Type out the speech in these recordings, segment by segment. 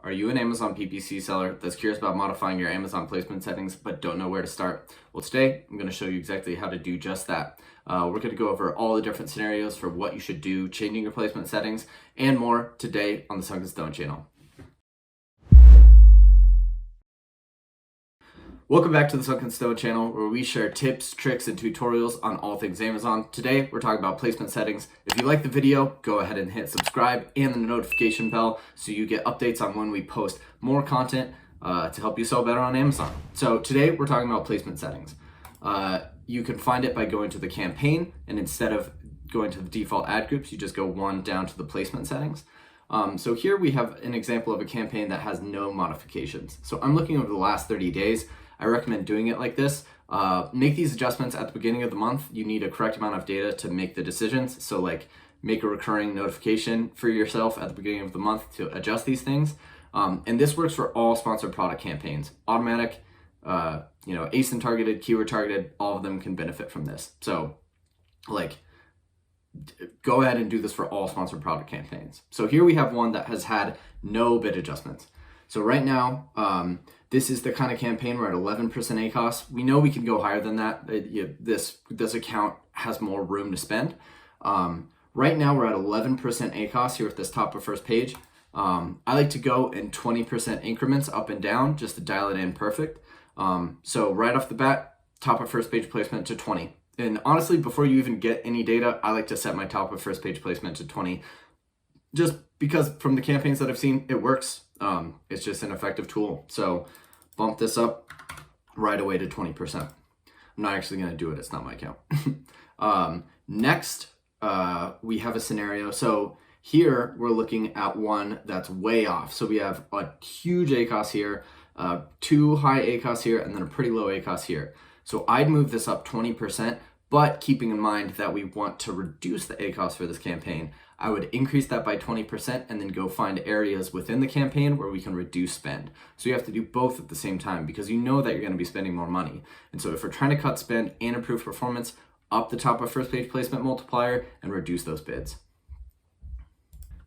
Are you an Amazon PPC seller that's curious about modifying your Amazon placement settings but don't know where to start? Well, today I'm going to show you exactly how to do just that. We're going to go over all the different scenarios for what you should do, changing your placement settings, and more today on the Sunken Stone channel. Welcome back to the Sunken Stone channel, where we share tips, tricks, and tutorials on all things Amazon. Today, we're talking about placement settings. If you like the video, go ahead and hit subscribe and the notification bell so you get updates on when we post more content to help you sell better on Amazon. So today, we're talking about placement settings. You can find it by going to the campaign, and instead of going to the default ad groups, you just go one down to the placement settings. So here we have an example of a campaign that has no modifications. So I'm looking over the last 30 days. I recommend doing it like this. Make these adjustments at the beginning of the month. You need a correct amount of data to make the decisions. So like make a recurring notification for yourself at the beginning of the month to adjust these things. And this works for all sponsored product campaigns. Automatic, ASIN targeted, keyword targeted, all of them can benefit from this. So like go ahead and do this for all sponsored product campaigns. So here we have one that has had no bid adjustments. So right now, this is the kind of campaign we're at 11% ACOS. We know we can go higher than that. This account has more room to spend. Right now we're at 11% ACOS here at this top of first page. I like to go in 20% increments up and down just to dial it in perfect. So right off the bat, top of first page placement to 20. And honestly, before you even get any data, I like to set my top of first page placement to 20. Just because from the campaigns that I've seen, it works. It's just an effective tool. So bump this up right away to 20%. I'm not actually going to do it. It's not my account. Next, we have a scenario. So here we're looking at one that's way off. So we have a huge ACOS here, too high ACOS here, and then a pretty low ACOS here. So I'd move this up 20%, but keeping in mind that we want to reduce the ACOS for this campaign, I would increase that by 20% and then go find areas within the campaign where we can reduce spend. So you have to do both at the same time because you know that you're going to be spending more money. And so if we're trying to cut spend and improve performance, up the top of first page placement multiplier and reduce those bids.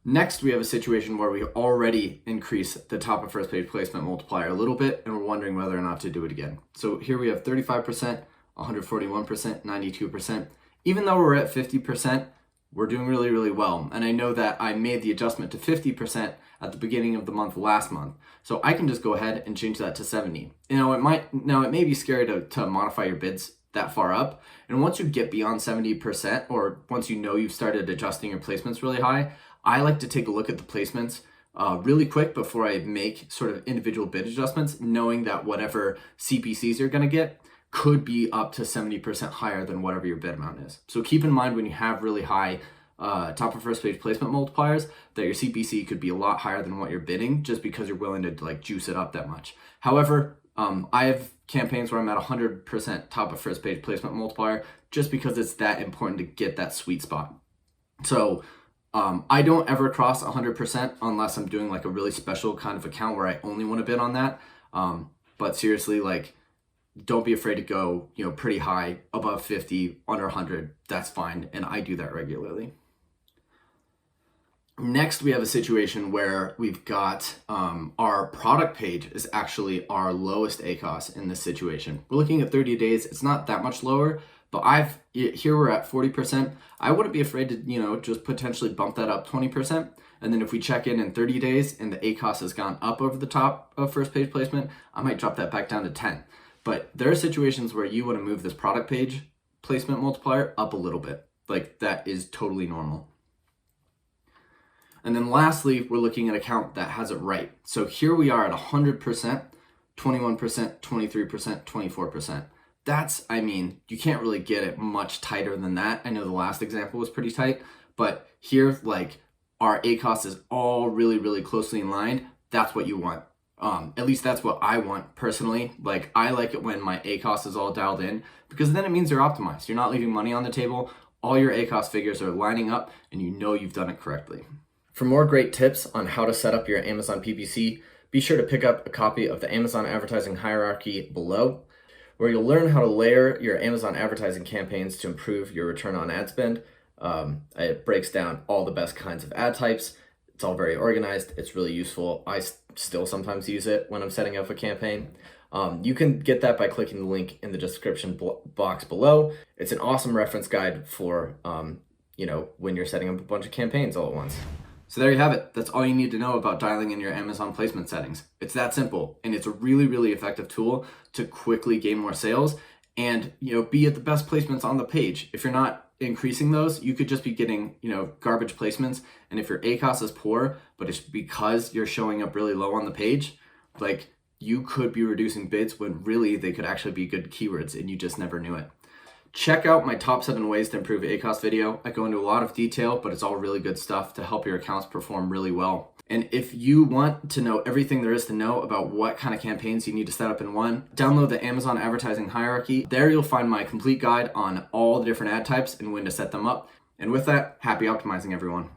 Next, we have a situation where we already increased the top of first page placement multiplier a little bit and we're wondering whether or not to do it again. So here we have 35%, 141%, 92%. Even though we're at 50%, we're doing really, really well. And I know that I made the adjustment to 50% at the beginning of the month last month. So I can just go ahead and change that to 70. It may be scary to modify your bids that far up. And once you get beyond 70%, or once you know you've started adjusting your placements really high, I like to take a look at the placements really quick before I make sort of individual bid adjustments, knowing that whatever CPCs you're gonna get could be up to 70% higher than whatever your bid amount is. So keep in mind when you have really high top of first page placement multipliers that your CPC could be a lot higher than what you're bidding just because you're willing to like juice it up that much. However, I have campaigns where I'm at 100% top of first page placement multiplier just because it's that important to get that sweet spot. So I don't ever cross 100% unless I'm doing like a really special kind of account where I only want to bid on that. But seriously, like, don't be afraid to go, pretty high, above 50, under 100. That's fine. And I do that regularly. Next, we have a situation where we've got our product page is actually our lowest ACOS in this situation. We're looking at 30 days. It's not that much lower, but here we're at 40%. I wouldn't be afraid to, just potentially bump that up 20%. And then if we check in 30 days and the ACOS has gone up over the top of first page placement, I might drop that back down to 10. But there are situations where you want to move this product page placement multiplier up a little bit. Like that is totally normal. And then lastly, we're looking at an account that has it right. So here we are at 100%, 21%, 23%, 24%. You can't really get it much tighter than that. I know the last example was pretty tight, but here, like our ACOS is all really, really closely in line. That's what you want. At least that's what I want personally. Like I like it when my ACOS is all dialed in because then it means you're optimized. You're not leaving money on the table. All your ACOS figures are lining up and you know you've done it correctly. For more great tips on how to set up your Amazon PPC, be sure to pick up a copy of the Amazon advertising hierarchy below, where you'll learn how to layer your Amazon advertising campaigns to improve your return on ad spend. It breaks down all the best kinds of ad types. It's all very organized. It's really useful. still sometimes use it when I'm setting up a campaign. You can get that by clicking the link in the description box below. It's an awesome reference guide for, when you're setting up a bunch of campaigns all at once. So there you have it. That's all you need to know about dialing in your Amazon placement settings. It's that simple, and it's a really, really effective tool to quickly gain more sales and, be at the best placements on the page. If you're not increasing those, you could just be getting, garbage placements. And if your ACOS is poor, but it's because you're showing up really low on the page, like, you could be reducing bids when really they could actually be good keywords and you just never knew it. Check out my top 7 ways to improve ACOS video. I go into a lot of detail, but it's all really good stuff to help your accounts perform really well. And if you want to know everything there is to know about what kind of campaigns you need to set up in one, download the Amazon advertising hierarchy. There you'll find my complete guide on all the different ad types and when to set them up. And with that, happy optimizing, everyone.